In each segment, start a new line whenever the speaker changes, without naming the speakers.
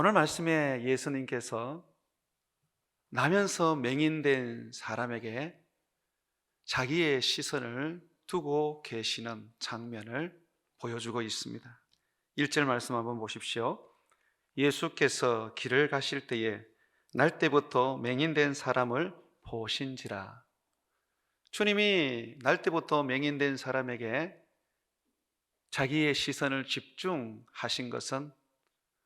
오늘 말씀에 예수님께서 나면서 맹인된 사람에게 자기의 시선을 두고 계시는 장면을 보여주고 있습니다. 1절 말씀 한번 보십시오. 예수께서 길을 가실 때에 날 때부터 맹인된 사람을 보신지라. 주님이 날 때부터 맹인된 사람에게 자기의 시선을 집중하신 것은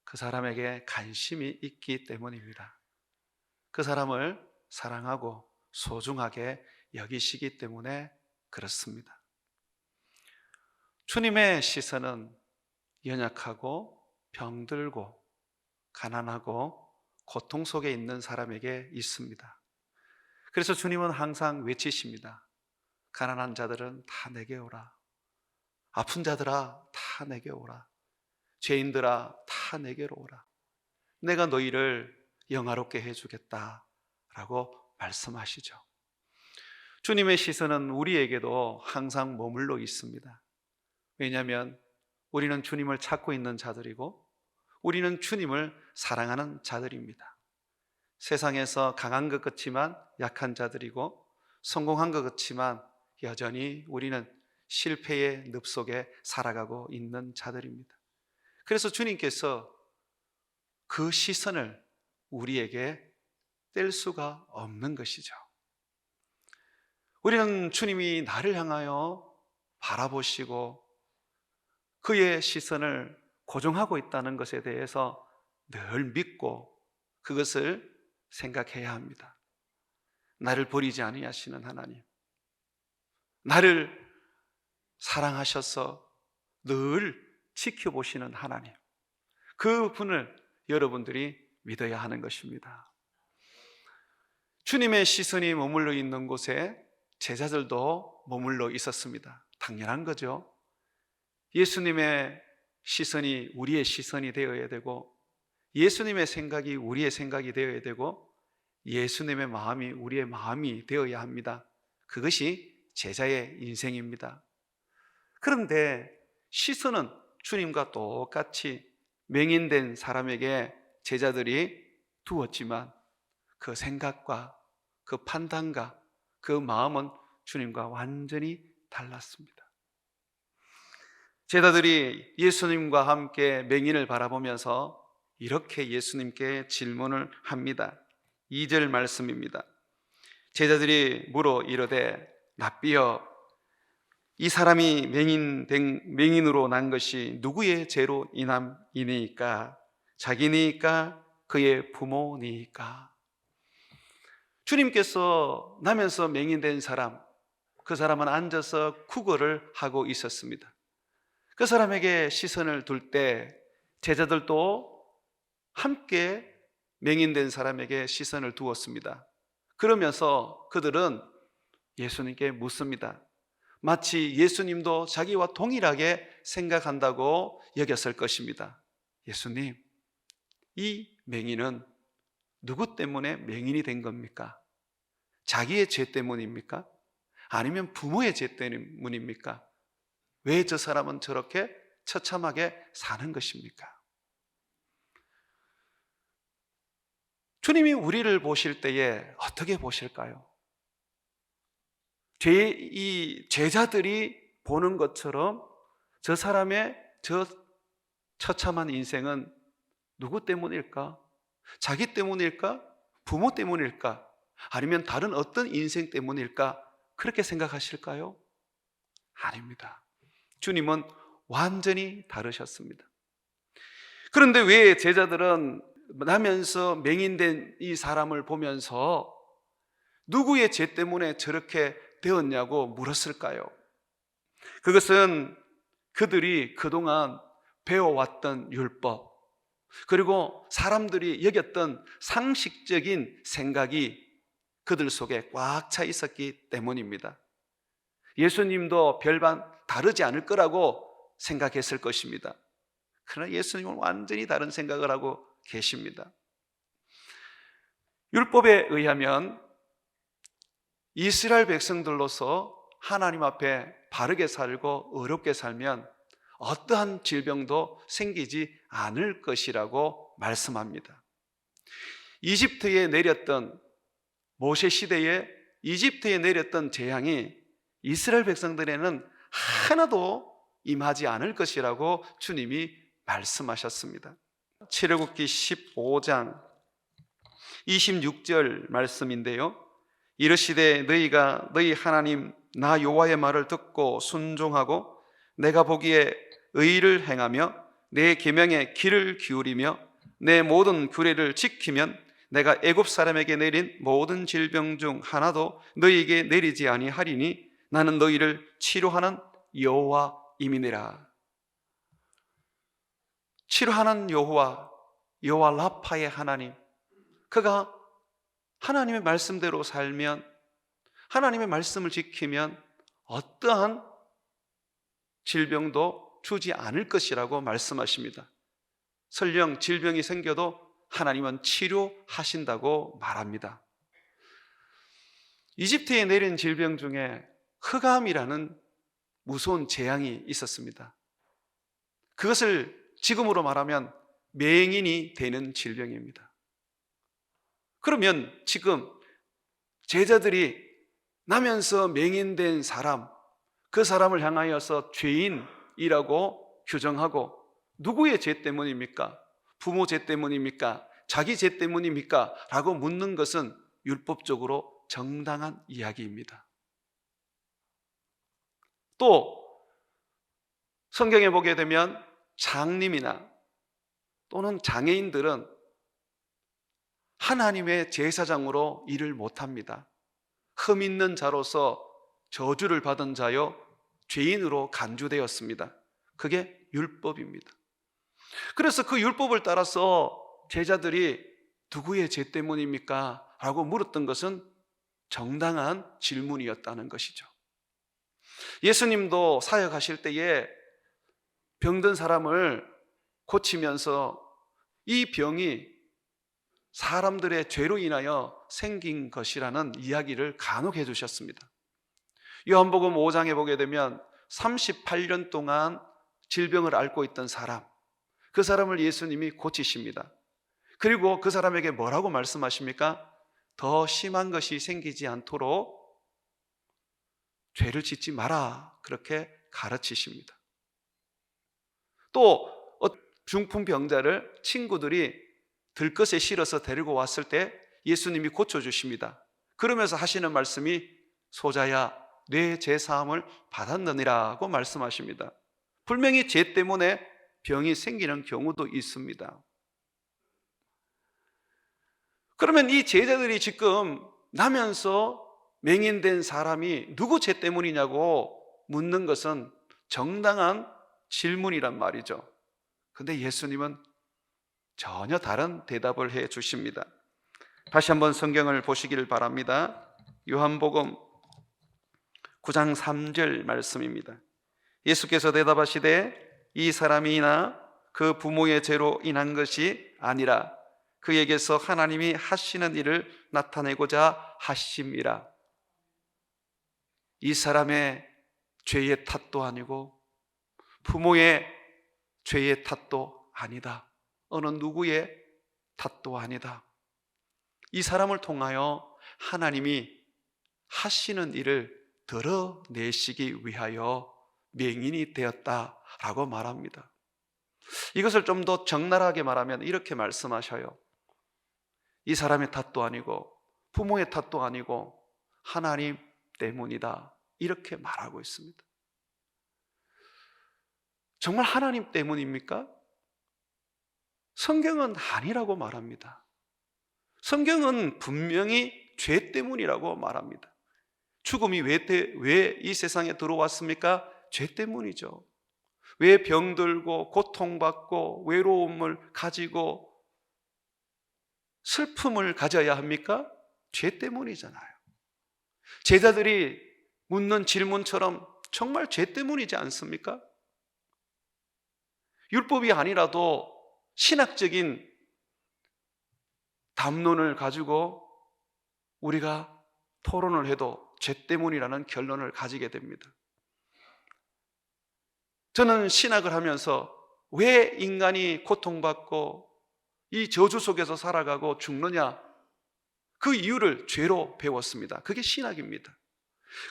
그 사람에게 관심이 있기 때문입니다. 그 사람을 사랑하고 소중하게 여기시기 때문에 그렇습니다. 주님의 시선은 연약하고 병들고 가난하고 고통 속에 있는 사람에게 있습니다. 그래서 주님은 항상 외치십니다. 가난한 자들은 다 내게 오라. 아픈 자들아 다 내게 오라. 죄인들아 다 내게로 오라. 내가 너희를 영화롭게 해주겠다 라고 말씀하시죠. 주님의 시선은 우리에게도 항상 머물러 있습니다. 왜냐하면 우리는 주님을 찾고 있는 자들이고 우리는 주님을 사랑하는 자들입니다. 세상에서 강한 것 같지만 약한 자들이고 성공한 것 같지만 여전히 우리는 실패의 늪 속에 살아가고 있는 자들입니다. 그래서 주님께서 그 시선을 우리에게 뗄 수가 없는 것이죠. 우리는 주님이 나를 향하여 바라보시고 그의 시선을 고정하고 있다는 것에 대해서 늘 믿고 그것을 생각해야 합니다. 나를 버리지 아니하시는 하나님, 나를 사랑하셔서 늘 지켜보시는 하나님, 그 분을 여러분들이 믿어야 하는 것입니다. 주님의 시선이 머물러 있는 곳에 제자들도 머물러 있었습니다. 당연한 거죠. 예수님의 시선이 우리의 시선이 되어야 되고 예수님의 생각이 우리의 생각이 되어야 되고 예수님의 마음이 우리의 마음이 되어야 합니다. 그것이 제자의 인생입니다. 그런데 시선은 주님과 똑같이 맹인된 사람에게 제자들이 두었지만 그 생각과 그 판단과 그 마음은 주님과 완전히 달랐습니다. 제자들이 예수님과 함께 맹인을 바라보면서 이렇게 예수님께 질문을 합니다. 2절 말씀입니다. 제자들이 물어 이르되 랍비여, 이 사람이 맹인으로 난 것이 누구의 죄로 인함이니까? 자기니까 그의 부모니까? 주님께서 나면서 맹인된 사람, 그 사람은 앉아서 구걸을 하고 있었습니다. 그 사람에게 시선을 둘 때 제자들도 함께 맹인된 사람에게 시선을 두었습니다. 그러면서 그들은 예수님께 묻습니다. 마치 예수님도 자기와 동일하게 생각한다고 여겼을 것입니다. 예수님, 이 맹인은 누구 때문에 맹인이 된 겁니까? 자기의 죄 때문입니까? 아니면 부모의 죄 때문입니까? 왜 저 사람은 저렇게 처참하게 사는 것입니까? 주님이 우리를 보실 때에 어떻게 보실까요? 이 제자들이 보는 것처럼 저 사람의 저 처참한 인생은 누구 때문일까? 자기 때문일까? 부모 때문일까? 아니면 다른 어떤 인생 때문일까? 그렇게 생각하실까요? 아닙니다. 주님은 완전히 다르셨습니다. 그런데 왜 제자들은 나면서 맹인된 이 사람을 보면서 누구의 죄 때문에 저렇게 되었냐고 물었을까요? 그것은 그들이 그동안 배워왔던 율법, 그리고 사람들이 여겼던 상식적인 생각이 그들 속에 꽉 차 있었기 때문입니다. 예수님도 별반 다르지 않을 거라고 생각했을 것입니다. 그러나 예수님은 완전히 다른 생각을 하고 계십니다. 율법에 의하면 이스라엘 백성들로서 하나님 앞에 바르게 살고 의롭게 살면 어떠한 질병도 생기지 않을 것이라고 말씀합니다. 이집트에 내렸던 모세 시대에 이집트에 내렸던 재앙이 이스라엘 백성들에는 하나도 임하지 않을 것이라고 주님이 말씀하셨습니다. 출애굽기 15장 26절 말씀인데요, 이르시되 너희가 너희 하나님 나 여호와의 말을 듣고 순종하고 내가 보기에 의를 행하며 내 계명에 귀를 기울이며 내 모든 규례를 지키면 내가 애굽 사람에게 내린 모든 질병 중 하나도 너희에게 내리지 아니하리니 나는 너희를 치료하는 여호와임이니라. 치료하는 여호와 라파의 하나님, 그가 하나님의 말씀대로 살면, 하나님의 말씀을 지키면 어떠한 질병도 주지 않을 것이라고 말씀하십니다. 설령 질병이 생겨도 하나님은 치료하신다고 말합니다. 이집트에 내린 질병 중에 흑암이라는 무서운 재앙이 있었습니다. 그것을 지금으로 말하면 맹인이 되는 질병입니다. 그러면 지금 제자들이 나면서 맹인된 사람, 그 사람을 향하여서 죄인이라고 규정하고, 누구의 죄 때문입니까? 부모 죄 때문입니까? 자기 죄 때문입니까? 라고 묻는 것은 율법적으로 정당한 이야기입니다. 또 성경에 보게 되면 장님이나 또는 장애인들은 하나님의 제사장으로 일을 못합니다. 흠 있는 자로서 저주를 받은 자요 죄인으로 간주되었습니다. 그게 율법입니다. 그래서 그 율법을 따라서 제자들이 누구의 죄 때문입니까? 라고 물었던 것은 정당한 질문이었다는 것이죠. 예수님도 사역하실 때에 병든 사람을 고치면서 이 병이 사람들의 죄로 인하여 생긴 것이라는 이야기를 간혹 해주셨습니다. 요한복음 5장에 보게 되면 38년 동안 질병을 앓고 있던 사람, 그 사람을 예수님이 고치십니다. 그리고 그 사람에게 뭐라고 말씀하십니까? 더 심한 것이 생기지 않도록 죄를 짓지 마라, 그렇게 가르치십니다. 또 중풍 병자를 친구들이 들것에 실어서 데리고 왔을 때 예수님이 고쳐주십니다. 그러면서 하시는 말씀이 소자야 내 죄사함을 받았느니라고 말씀하십니다. 분명히 죄 때문에 병이 생기는 경우도 있습니다. 그러면 이 제자들이 지금 나면서 맹인된 사람이 누구 죄 때문이냐고 묻는 것은 정당한 질문이란 말이죠. 근데 예수님은 전혀 다른 대답을 해 주십니다. 다시 한번 성경을 보시기를 바랍니다. 요한복음 9장 3절 말씀입니다. 예수께서 대답하시되 이 사람이나 그 부모의 죄로 인한 것이 아니라 그에게서 하나님이 하시는 일을 나타내고자 하심이라. 이 사람의 죄의 탓도 아니고 부모의 죄의 탓도 아니다. 어느 누구의 탓도 아니다. 이 사람을 통하여 하나님이 하시는 일을 드러내시기 위하여 맹인이 되었다라고 말합니다. 이것을 좀 더 적나라하게 말하면 이렇게 말씀하셔요. 이 사람의 탓도 아니고 부모의 탓도 아니고 하나님 때문이다, 이렇게 말하고 있습니다. 정말 하나님 때문입니까? 성경은 아니라고 말합니다. 성경은 분명히 죄 때문이라고 말합니다. 죽음이 왜 이 세상에 들어왔습니까? 죄 때문이죠. 왜 병들고 고통받고 외로움을 가지고 슬픔을 가져야 합니까? 죄 때문이잖아요. 제자들이 묻는 질문처럼 정말 죄 때문이지 않습니까? 율법이 아니라도 신학적인 담론을 가지고 우리가 토론을 해도 죄 때문이라는 결론을 가지게 됩니다. 저는 신학을 하면서 왜 인간이 고통받고 이 저주 속에서 살아가고 죽느냐? 그 이유를 죄로 배웠습니다. 그게 신학입니다.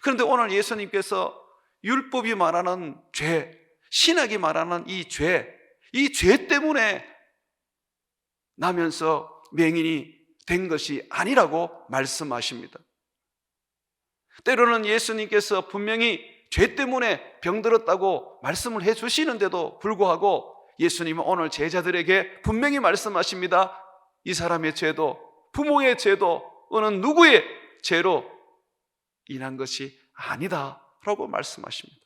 그런데 오늘 예수님께서 율법이 말하는 죄, 신학이 말하는 이 죄 때문에 나면서 맹인이 된 것이 아니라고 말씀하십니다. 때로는 예수님께서 분명히 죄 때문에 병들었다고 말씀을 해주시는데도 불구하고 예수님은 오늘 제자들에게 분명히 말씀하십니다. 이 사람의 죄도, 부모의 죄도 어느 누구의 죄로 인한 것이 아니다 라고 말씀하십니다.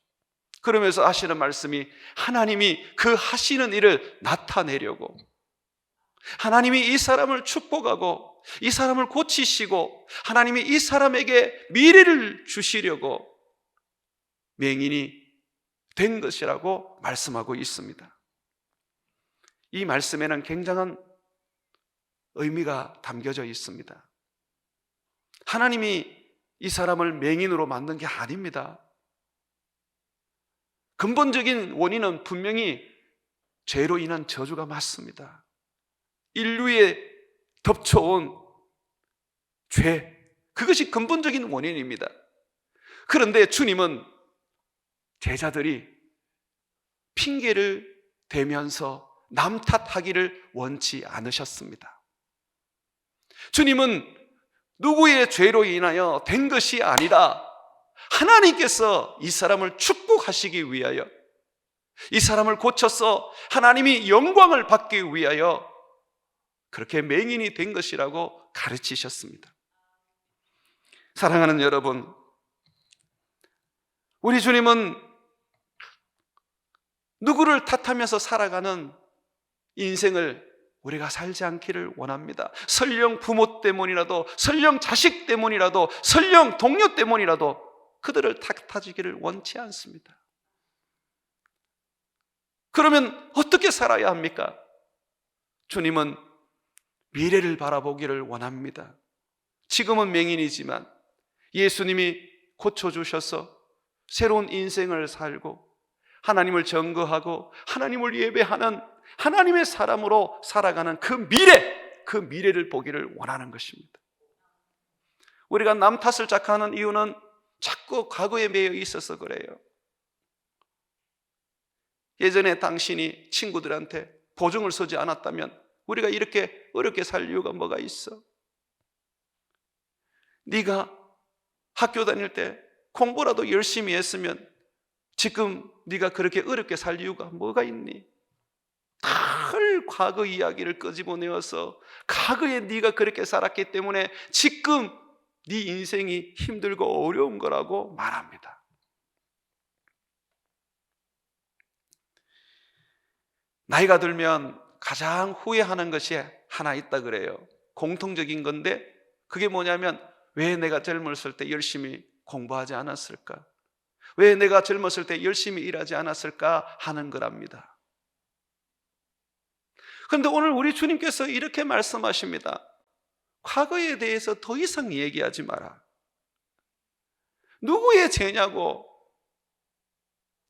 그러면서 하시는 말씀이 하나님이 그 하시는 일을 나타내려고, 하나님이 이 사람을 축복하고 이 사람을 고치시고 하나님이 이 사람에게 미래를 주시려고 맹인이 된 것이라고 말씀하고 있습니다. 이 말씀에는 굉장한 의미가 담겨져 있습니다. 하나님이 이 사람을 맹인으로 만든 게 아닙니다. 근본적인 원인은 분명히 죄로 인한 저주가 맞습니다. 인류에 덮쳐온 죄, 그것이 근본적인 원인입니다. 그런데 주님은 제자들이 핑계를 대면서 남 탓하기를 원치 않으셨습니다. 주님은 누구의 죄로 인하여 된 것이 아니라 하나님께서 이 사람을 축복하시기 위하여, 이 사람을 고쳐서 하나님이 영광을 받기 위하여 그렇게 맹인이 된 것이라고 가르치셨습니다. 사랑하는 여러분, 우리 주님은 누구를 탓하면서 살아가는 인생을 우리가 살지 않기를 원합니다. 설령 부모 때문이라도, 설령 자식 때문이라도, 설령 동료 때문이라도 그들을 탓하기를 원치 않습니다. 그러면 어떻게 살아야 합니까? 주님은 미래를 바라보기를 원합니다. 지금은 맹인이지만 예수님이 고쳐주셔서 새로운 인생을 살고 하나님을 증거하고 하나님을 예배하는 하나님의 사람으로 살아가는 그 미래를 보기를 원하는 것입니다. 우리가 남 탓을 자꾸 이유는 자꾸 과거에 매여 있어서 그래요. 예전에 당신이 친구들한테 보증을 서지 않았다면 우리가 이렇게 어렵게 살 이유가 뭐가 있어? 네가 학교 다닐 때 공부라도 열심히 했으면 지금 네가 그렇게 어렵게 살 이유가 뭐가 있니? 늘 과거 이야기를 끄집어내어서 과거에 네가 그렇게 살았기 때문에 지금 네 인생이 힘들고 어려운 거라고 말합니다. 나이가 들면 가장 후회하는 것이 하나 있다 그래요. 공통적인 건데 그게 뭐냐면 왜 내가 젊었을 때 열심히 공부하지 않았을까? 왜 내가 젊었을 때 열심히 일하지 않았을까 하는 거랍니다. 그런데 오늘 우리 주님께서 이렇게 말씀하십니다. 과거에 대해서 더 이상 얘기하지 마라. 누구의 죄냐고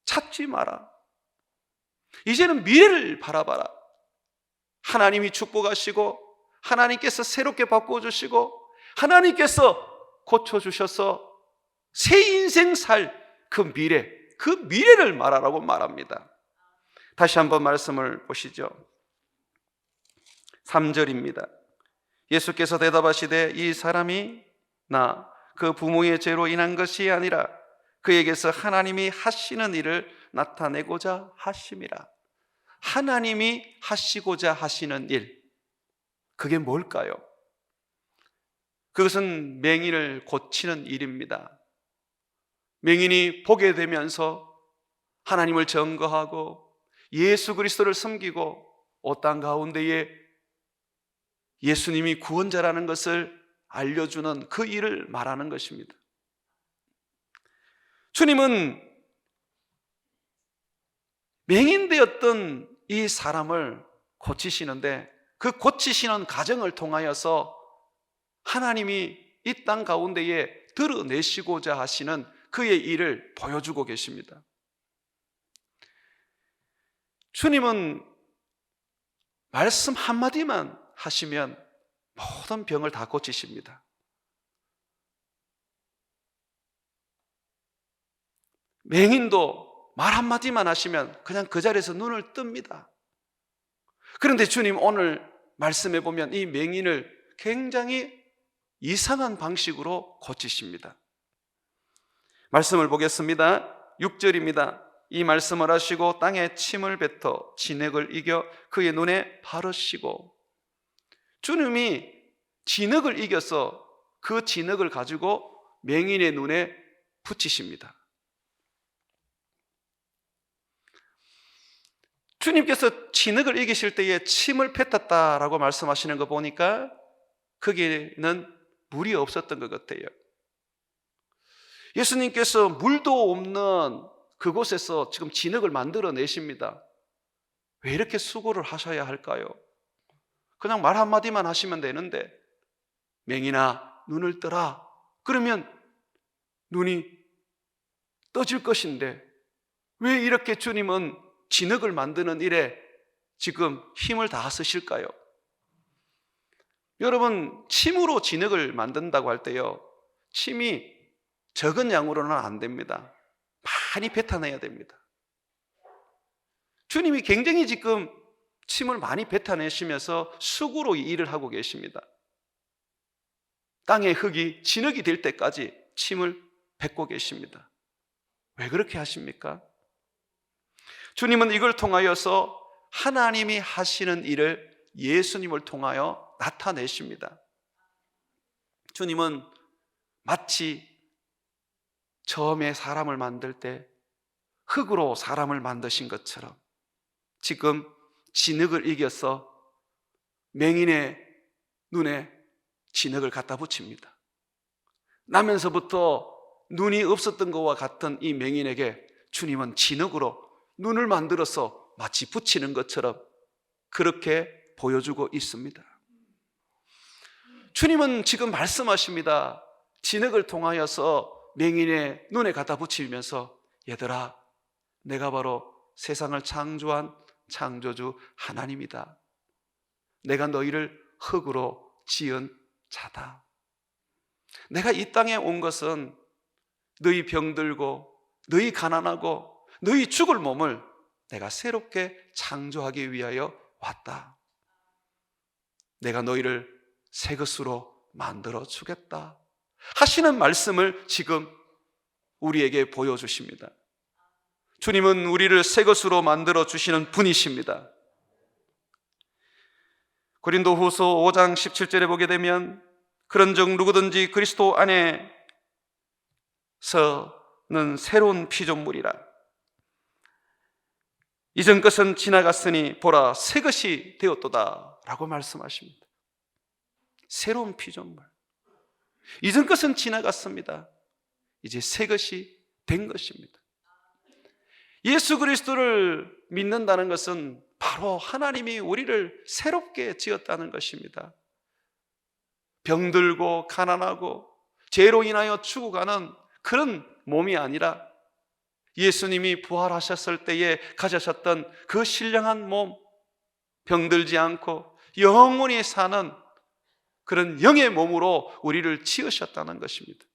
찾지 마라. 이제는 미래를 바라봐라. 하나님이 축복하시고 하나님께서 새롭게 바꿔주시고 하나님께서 고쳐주셔서 새 인생 살 그 미래를 말하라고 말합니다. 다시 한번 말씀을 보시죠. 3절입니다. 예수께서 대답하시되 이 사람이 나 그 부모의 죄로 인한 것이 아니라 그에게서 하나님이 하시는 일을 나타내고자 하심이라. 하나님이 하시고자 하시는 일, 그게 뭘까요? 그것은 맹인을 고치는 일입니다. 맹인이 보게 되면서 하나님을 증거하고 예수 그리스도를 섬기고 옷당 가운데에 예수님이 구원자라는 것을 알려주는 그 일을 말하는 것입니다. 주님은 맹인되었던 이 사람을 고치시는데 그 고치시는 과정을 통하여서 하나님이 이 땅 가운데에 드러내시고자 하시는 그의 일을 보여주고 계십니다. 주님은 말씀 한마디만 하시면 모든 병을 다 고치십니다. 맹인도 말 한마디만 하시면 그냥 그 자리에서 눈을 뜹니다. 그런데 주님 오늘 말씀해 보면 이 맹인을 굉장히 이상한 방식으로 고치십니다. 말씀을 보겠습니다. 6절입니다. 이 말씀을 하시고 땅에 침을 뱉어 진흙을 이겨 그의 눈에 바르시고, 주님이 진흙을 이겨서 그 진흙을 가지고 맹인의 눈에 붙이십니다. 주님께서 진흙을 이기실 때에 침을 뱉었다라고 말씀하시는 거 보니까 거기에는 물이 없었던 것 같아요. 예수님께서 물도 없는 그곳에서 지금 진흙을 만들어 내십니다. 왜 이렇게 수고를 하셔야 할까요? 그냥 말 한마디만 하시면 되는데, 맹인아 눈을 뜨라 그러면 눈이 떠질 것인데 왜 이렇게 주님은 진흙을 만드는 일에 지금 힘을 다 쓰실까요? 여러분, 침으로 진흙을 만든다고 할 때요, 침이 적은 양으로는 안 됩니다. 많이 뱉어내야 됩니다. 주님이 굉장히 지금 침을 많이 뱉어내시면서 수고로 이 일을 하고 계십니다. 땅의 흙이 진흙이 될 때까지 침을 뱉고 계십니다. 왜 그렇게 하십니까? 주님은 이걸 통하여서 하나님이 하시는 일을 예수님을 통하여 나타내십니다. 주님은 마치 처음에 사람을 만들 때 흙으로 사람을 만드신 것처럼 지금 진흙을 이겨서 맹인의 눈에 진흙을 갖다 붙입니다. 나면서부터 눈이 없었던 것과 같은 이 맹인에게 주님은 진흙으로 눈을 만들어서 마치 붙이는 것처럼 그렇게 보여주고 있습니다. 주님은 지금 말씀하십니다. 진흙을 통하여서 맹인의 눈에 갖다 붙이면서, 얘들아, 내가 바로 세상을 창조한 창조주 하나님이다. 내가 너희를 흙으로 지은 자다. 내가 이 땅에 온 것은 너희 병들고 너희 가난하고 너희 죽을 몸을 내가 새롭게 창조하기 위하여 왔다. 내가 너희를 새 것으로 만들어 주겠다 하시는 말씀을 지금 우리에게 보여주십니다. 주님은 우리를 새 것으로 만들어 주시는 분이십니다. 고린도후서 5장 17절에 보게 되면, 그런즉 누구든지 그리스도 안에서는 새로운 피조물이라. 이전 것은 지나갔으니 보라 새 것이 되었도다 라고 말씀하십니다. 새로운 피조물, 이전 것은 지나갔습니다. 이제 새 것이 된 것입니다. 예수 그리스도를 믿는다는 것은 바로 하나님이 우리를 새롭게 지었다는 것입니다. 병들고 가난하고 죄로 인하여 죽어가는 그런 몸이 아니라 예수님이 부활하셨을 때에 가지셨던 그 신령한 몸, 병들지 않고 영원히 사는 그런 영의 몸으로 우리를 지으셨다는 것입니다.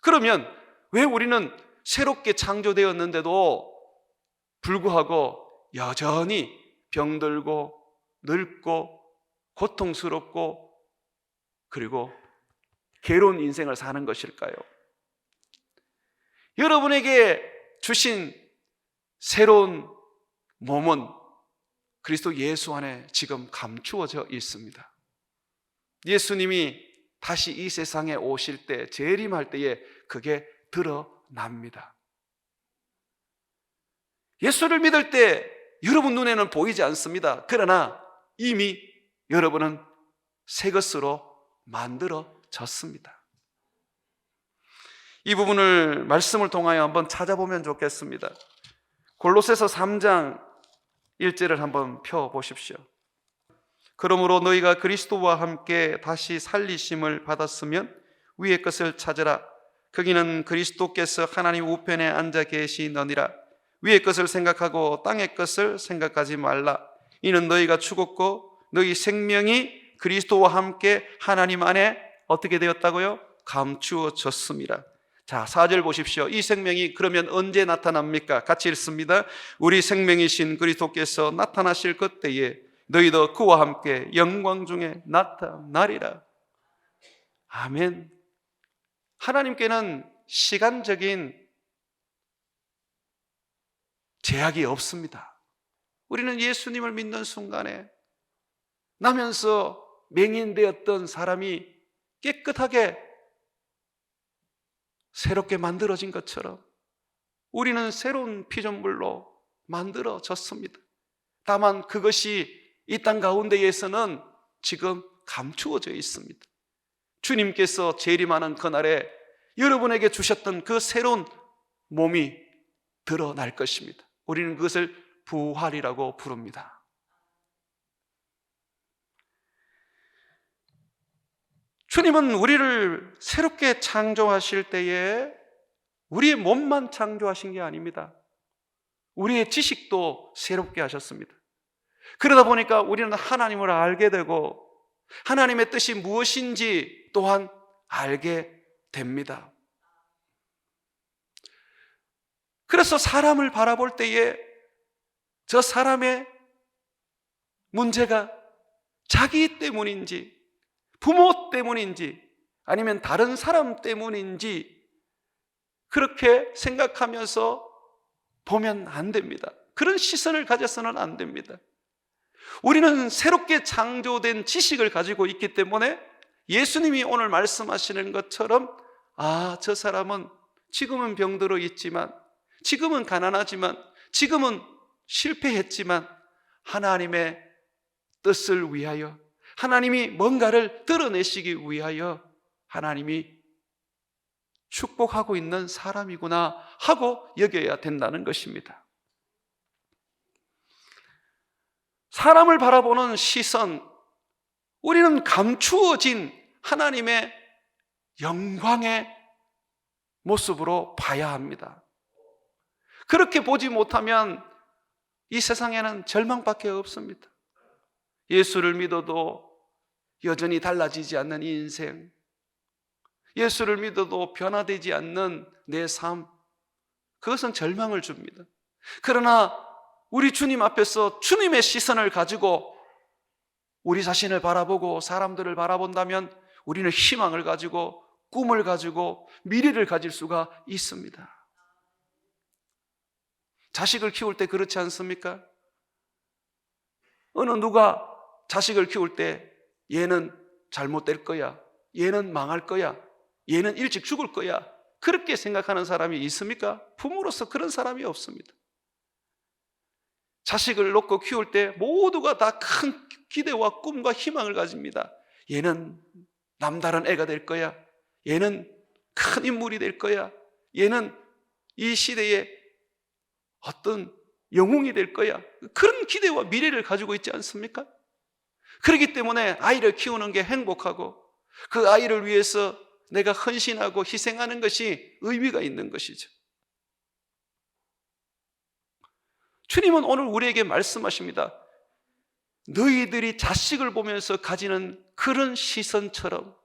그러면 왜 우리는 새롭게 창조되었는데도 불구하고 여전히 병들고 늙고 고통스럽고 그리고 괴로운 인생을 사는 것일까요? 여러분에게 주신 새로운 몸은 그리스도 예수 안에 지금 감추어져 있습니다. 예수님이 다시 이 세상에 오실 때, 재림할 때에 그게 드러납니다. 예수를 믿을 때 여러분 눈에는 보이지 않습니다. 그러나 이미 여러분은 새 것으로 만들어졌습니다. 이 부분을 말씀을 통하여 한번 찾아보면 좋겠습니다. 골로새서 3장 1절을 한번 펴보십시오. 그러므로 너희가 그리스도와 함께 다시 살리심을 받았으면 위의 것을 찾으라. 거기는 그리스도께서 하나님 우편에 앉아 계시느니라. 위의 것을 생각하고 땅의 것을 생각하지 말라. 이는 너희가 죽었고 너희 생명이 그리스도와 함께 하나님 안에 어떻게 되었다고요? 감추어졌습니다. 자, 4절 보십시오. 이 생명이 그러면 언제 나타납니까? 같이 읽습니다. 우리 생명이신 그리스도께서 나타나실 그때에 너희도 그와 함께 영광 중에 나타나리라. 아멘. 하나님께는 시간적인 제약이 없습니다. 우리는 예수님을 믿는 순간에 나면서 맹인되었던 사람이 깨끗하게 새롭게 만들어진 것처럼 우리는 새로운 피조물로 만들어졌습니다. 다만 그것이 이 땅 가운데에서는 지금 감추어져 있습니다. 주님께서 재림하는 그날에 여러분에게 주셨던 그 새로운 몸이 드러날 것입니다. 우리는 그것을 부활이라고 부릅니다. 주님은 우리를 새롭게 창조하실 때에 우리의 몸만 창조하신 게 아닙니다. 우리의 지식도 새롭게 하셨습니다. 그러다 보니까 우리는 하나님을 알게 되고 하나님의 뜻이 무엇인지 또한 알게 됩니다. 그래서 사람을 바라볼 때에 저 사람의 문제가 자기 때문인지 부모 때문인지 아니면 다른 사람 때문인지 그렇게 생각하면서 보면 안 됩니다. 그런 시선을 가져서는 안 됩니다. 우리는 새롭게 창조된 지식을 가지고 있기 때문에 예수님이 오늘 말씀하시는 것처럼 저 사람은 지금은 병들어 있지만 지금은 가난하지만 지금은 실패했지만 하나님의 뜻을 위하여 하나님이 뭔가를 드러내시기 위하여 하나님이 축복하고 있는 사람이구나 하고 여겨야 된다는 것입니다. 사람을 바라보는 시선, 우리는 감추어진 하나님의 영광의 모습으로 봐야 합니다. 그렇게 보지 못하면 이 세상에는 절망밖에 없습니다. 예수를 믿어도 여전히 달라지지 않는 인생, 예수를 믿어도 변화되지 않는 내 삶, 그것은 절망을 줍니다. 그러나 우리 주님 앞에서 주님의 시선을 가지고 우리 자신을 바라보고 사람들을 바라본다면 우리는 희망을 가지고 꿈을 가지고 미래를 가질 수가 있습니다. 자식을 키울 때 그렇지 않습니까? 어느 누가 자식을 키울 때 얘는 잘못될 거야, 얘는 망할 거야, 얘는 일찍 죽을 거야, 그렇게 생각하는 사람이 있습니까? 부모로서 그런 사람이 없습니다. 자식을 놓고 키울 때 모두가 다 큰 기대와 꿈과 희망을 가집니다. 얘는 남다른 애가 될 거야, 얘는 큰 인물이 될 거야, 얘는 이 시대의 어떤 영웅이 될 거야, 그런 기대와 미래를 가지고 있지 않습니까? 그렇기 때문에 아이를 키우는 게 행복하고 그 아이를 위해서 내가 헌신하고 희생하는 것이 의미가 있는 것이죠. 주님은 오늘 우리에게 말씀하십니다. 너희들이 자식을 보면서 가지는 그런 시선처럼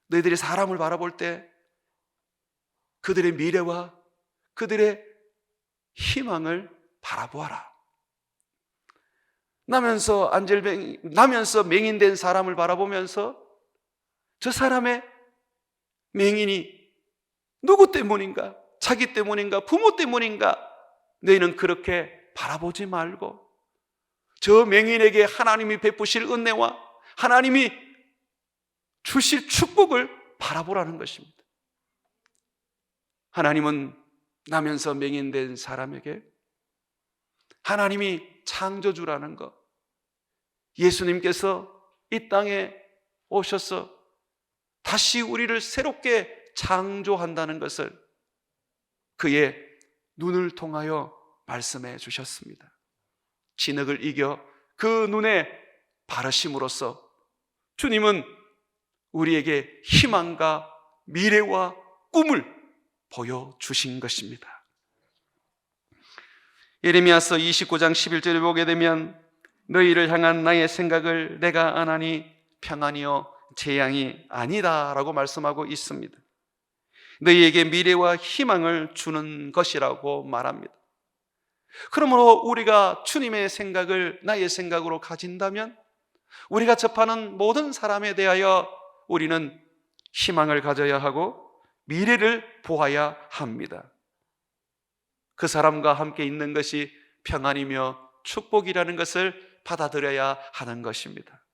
너희들이 사람을 바라볼 때 그들의 미래와 그들의 희망을 바라보아라. 나면서 맹인된 사람을 바라보면서 저 사람의 맹인이 누구 때문인가? 자기 때문인가? 부모 때문인가? 너희는 그렇게 바라보지 말고 저 맹인에게 하나님이 베푸실 은혜와 하나님이 주실 축복을 바라보라는 것입니다. 하나님은 나면서 맹인된 사람에게 하나님이 창조주라는 것, 예수님께서 이 땅에 오셔서 다시 우리를 새롭게 창조한다는 것을 그의 눈을 통하여 말씀해 주셨습니다. 진흙을 이겨 그 눈에 바르심으로써 주님은 우리에게 희망과 미래와 꿈을 보여주신 것입니다. 예레미야서 29장 11절을 보게 되면 너희를 향한 나의 생각을 내가 아나니 평안이요 재앙이 아니다 라고 말씀하고 있습니다. 너희에게 미래와 희망을 주는 것이라고 말합니다. 그러므로 우리가 주님의 생각을 나의 생각으로 가진다면 우리가 접하는 모든 사람에 대하여 우리는 희망을 가져야 하고 미래를 보아야 합니다. 그 사람과 함께 있는 것이 평안이며 축복이라는 것을 받아들여야 하는 것입니다.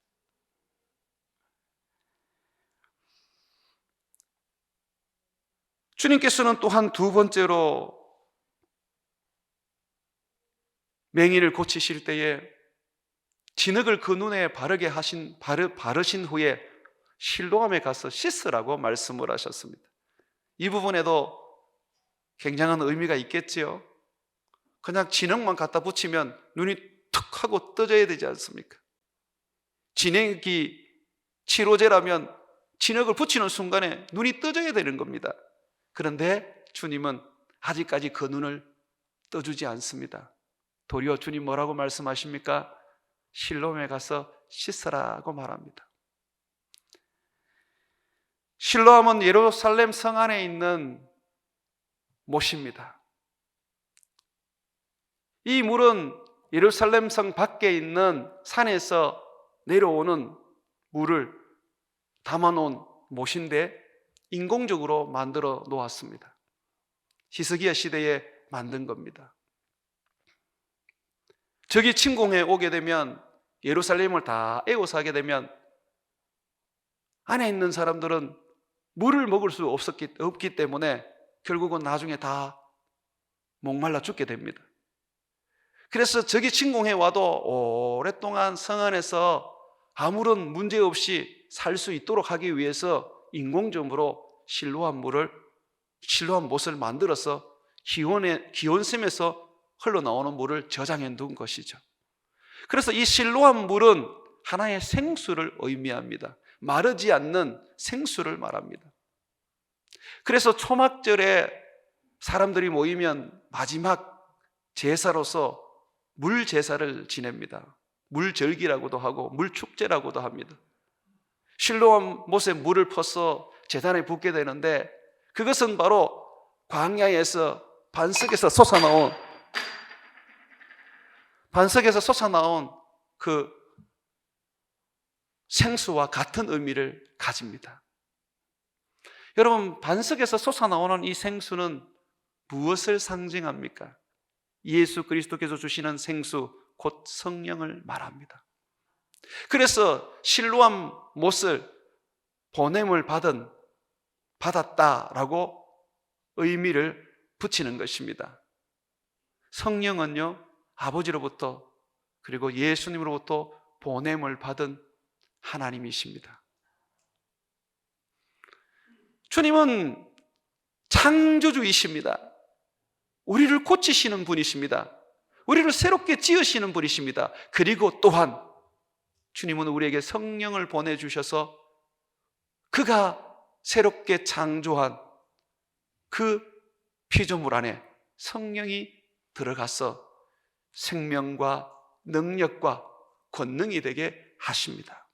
주님께서는 또한 두 번째로 맹인을 고치실 때에 진흙을 그 눈에 바르신 후에 실로암에 가서 씻으라고 말씀을 하셨습니다. 이 부분에도 굉장한 의미가 있겠지요. 그냥 진흙만 갖다 붙이면 눈이 툭 하고 떠져야 되지 않습니까? 진흙이 치료제라면 진흙을 붙이는 순간에 눈이 떠져야 되는 겁니다. 그런데 주님은 아직까지 그 눈을 떠주지 않습니다. 도리어 주님 뭐라고 말씀하십니까? 실로암에 가서 씻으라고 말합니다. 실로암은 예루살렘 성 안에 있는 못입니다. 이 물은 예루살렘 성 밖에 있는 산에서 내려오는 물을 담아놓은 못인데 인공적으로 만들어 놓았습니다. 히스기야 시대에 만든 겁니다. 저기 침공해 오게 되면 예루살렘을 다 에워싸게 되면 안에 있는 사람들은 물을 먹을 수 없기 때문에 결국은 나중에 다 목말라 죽게 됩니다. 그래서 저기 침공해 와도 오랫동안 성 안에서 아무런 문제 없이 살 수 있도록 하기 위해서 인공적으로 실로암 못을 만들어서 기온샘에서 흘러나오는 물을 저장해 둔 것이죠. 그래서 이 실로암 물은 하나의 생수를 의미합니다. 마르지 않는 생수를 말합니다. 그래서 초막절에 사람들이 모이면 마지막 제사로서 물 제사를 지냅니다. 물절기라고도 하고 물축제라고도 합니다. 실로암 못에 물을 퍼서 제단에 붓게 되는데 그것은 바로 광야에서 반석에서 솟아나온 그 생수와 같은 의미를 가집니다. 여러분, 반석에서 솟아나오는 이 생수는 무엇을 상징합니까? 예수 그리스도께서 주시는 생수, 곧 성령을 말합니다. 그래서 실로암 못을 보냄을 받았다라고 의미를 붙이는 것입니다. 성령은요, 아버지로부터 그리고 예수님으로부터 보냄을 받은 하나님이십니다. 주님은 창조주이십니다. 우리를 고치시는 분이십니다. 우리를 새롭게 지으시는 분이십니다. 그리고 또한 주님은 우리에게 성령을 보내주셔서 그가 새롭게 창조한 그 피조물 안에 성령이 들어가서 생명과 능력과 권능이 되게 하십니다.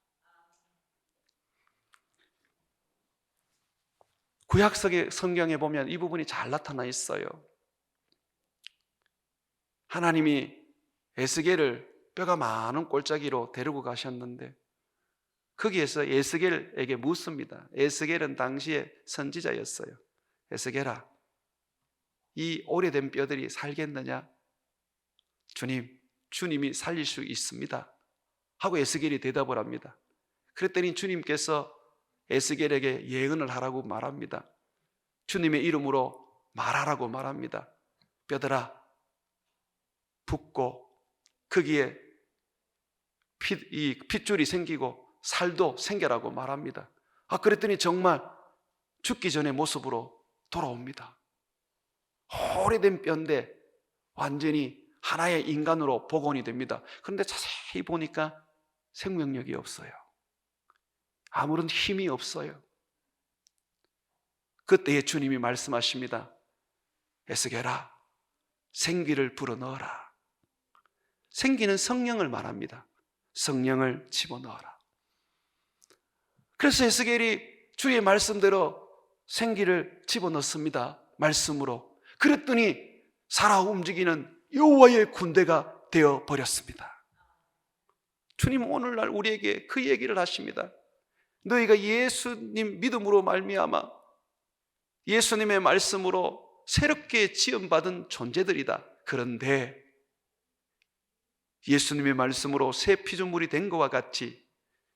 구약성의 성경에 보면 이 부분이 잘 나타나 있어요. 하나님이 에스겔을 뼈가 많은 골짜기로 데리고 가셨는데 거기에서 에스겔에게 묻습니다. 에스겔은 당시에 선지자였어요. 에스겔아, 이 오래된 뼈들이 살겠느냐? 주님이 살릴 수 있습니다 하고 에스겔이 대답을 합니다. 그랬더니 주님께서 에스겔에게 예언을 하라고 말합니다. 주님의 이름으로 말하라고 말합니다. 뼈들아, 붓고 거기에 핏줄이 생기고 살도 생겨라고 말합니다. 그랬더니 정말 죽기 전의 모습으로 돌아옵니다. 오래된 뼈인데 완전히 하나의 인간으로 복원이 됩니다. 그런데 자세히 보니까 생명력이 없어요. 아무런 힘이 없어요. 그때에 주님이 말씀하십니다. 에스겔아, 생기를 불어넣어라. 생기는 성령을 말합니다. 성령을 집어넣어라. 그래서 에스겔이 주의 말씀대로 생기를 집어넣습니다. 말씀으로. 그랬더니 살아 움직이는 여호와의 군대가 되어 버렸습니다. 주님 오늘날 우리에게 그 얘기를 하십니다. 너희가 예수님 믿음으로 말미암아 예수님의 말씀으로 새롭게 지음받은 존재들이다. 그런데 예수님의 말씀으로 새 피조물이 된 것과 같이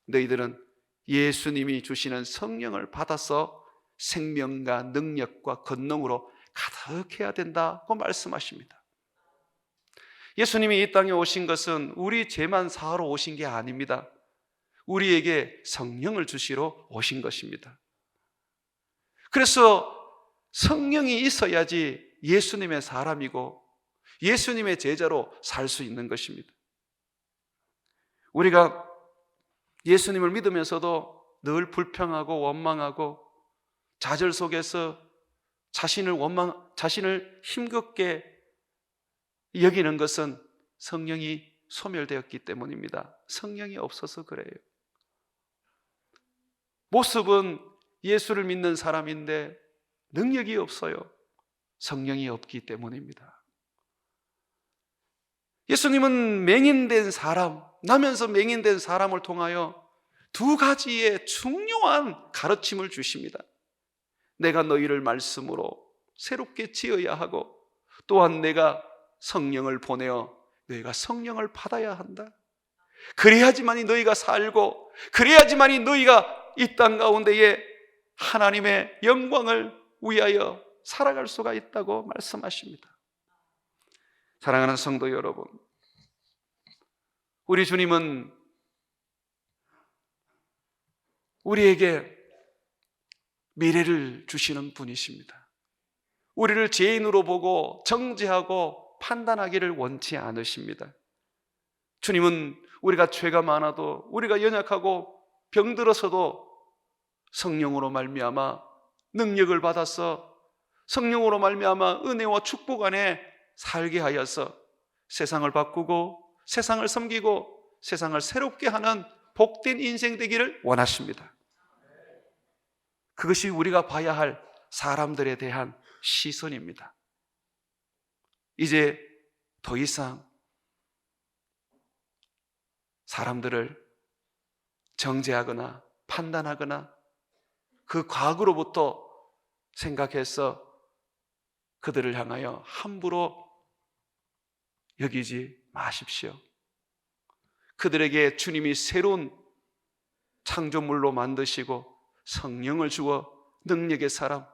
너희들은 예수님이 주시는 성령을 받아서 생명과 능력과 권능으로 가득해야 된다고 말씀하십니다. 예수님이 이 땅에 오신 것은 우리 죄만 사하러 오신 게 아닙니다. 우리에게 성령을 주시러 오신 것입니다. 그래서 성령이 있어야지 예수님의 사람이고 예수님의 제자로 살 수 있는 것입니다. 우리가 예수님을 믿으면서도 늘 불평하고 원망하고 좌절 속에서 자신을 힘겹게 여기는 것은 성령이 소멸되었기 때문입니다. 성령이 없어서 그래요. 모습은 예수를 믿는 사람인데 능력이 없어요. 성령이 없기 때문입니다. 예수님은 맹인된 사람, 나면서 맹인된 사람을 통하여 두 가지의 중요한 가르침을 주십니다. 내가 너희를 말씀으로 새롭게 지어야 하고 또한 내가 성령을 보내어 너희가 성령을 받아야 한다. 그래야지만이 너희가 살고 그래야지만이 너희가 이 땅 가운데에 하나님의 영광을 위하여 살아갈 수가 있다고 말씀하십니다. 사랑하는 성도 여러분, 우리 주님은 우리에게 미래를 주시는 분이십니다. 우리를 죄인으로 보고 정죄하고 판단하기를 원치 않으십니다. 주님은 우리가 죄가 많아도 우리가 연약하고 병들어서도 성령으로 말미암아 능력을 받아서 성령으로 말미암아 은혜와 축복 안에 살게 하여서 세상을 바꾸고 세상을 섬기고 세상을 새롭게 하는 복된 인생 되기를 원하십니다. 그것이 우리가 봐야 할 사람들에 대한 시선입니다. 이제 더 이상 사람들을 정죄하거나 판단하거나 그 과거로부터 생각해서 그들을 향하여 함부로 여기지 마십시오. 그들에게 주님이 새로운 창조물로 만드시고 성령을 주어 능력의 사람,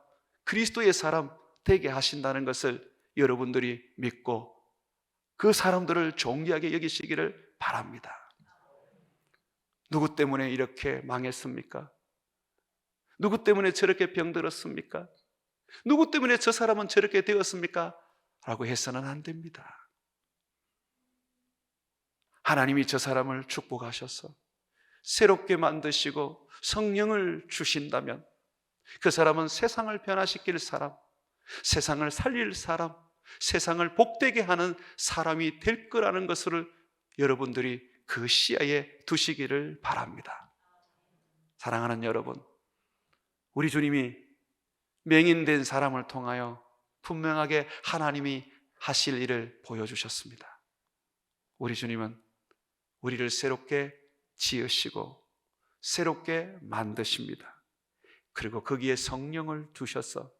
그리스도의 사람 되게 하신다는 것을 여러분들이 믿고 그 사람들을 존귀하게 여기시기를 바랍니다. 누구 때문에 이렇게 망했습니까? 누구 때문에 저렇게 병들었습니까? 누구 때문에 저 사람은 저렇게 되었습니까? 라고 해서는 안 됩니다. 하나님이 저 사람을 축복하셔서 새롭게 만드시고 성령을 주신다면 그 사람은 세상을 변화시킬 사람, 세상을 살릴 사람, 세상을 복되게 하는 사람이 될 거라는 것을 여러분들이 그 시야에 두시기를 바랍니다. 사랑하는 여러분, 우리 주님이 맹인된 사람을 통하여 분명하게 하나님이 하실 일을 보여주셨습니다. 우리 주님은 우리를 새롭게 지으시고 새롭게 만드십니다. 그리고 거기에 성령을 두셔서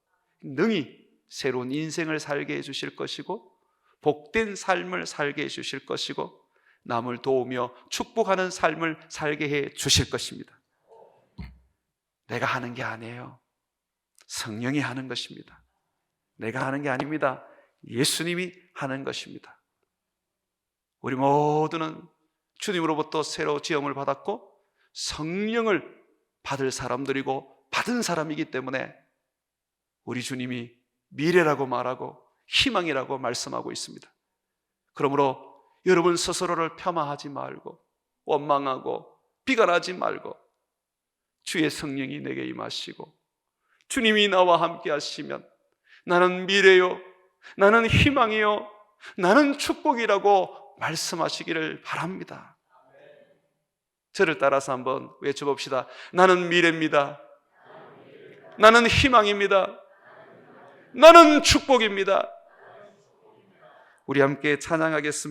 능히 새로운 인생을 살게 해주실 것이고 복된 삶을 살게 해주실 것이고 남을 도우며 축복하는 삶을 살게 해 주실 것입니다. 내가 하는 게 아니에요. 성령이 하는 것입니다. 내가 하는 게 아닙니다. 예수님이 하는 것입니다. 우리 모두는 주님으로부터 새로 지음을 받았고 성령을 받을 사람들이고 받은 사람이기 때문에 우리 주님이 미래라고 말하고 희망이라고 말씀하고 있습니다. 그러므로 여러분 스스로를 폄하하지 말고 원망하고 비관하지 말고 주의 성령이 내게 임하시고 주님이 나와 함께 하시면 나는 미래요 나는 희망이요, 나는 축복이라고 말씀하시기를 바랍니다. 저를 따라서 한번 외쳐봅시다. 나는 미래입니다. 나는 희망입니다. 나는 축복입니다. 우리 함께 찬양하겠습니다.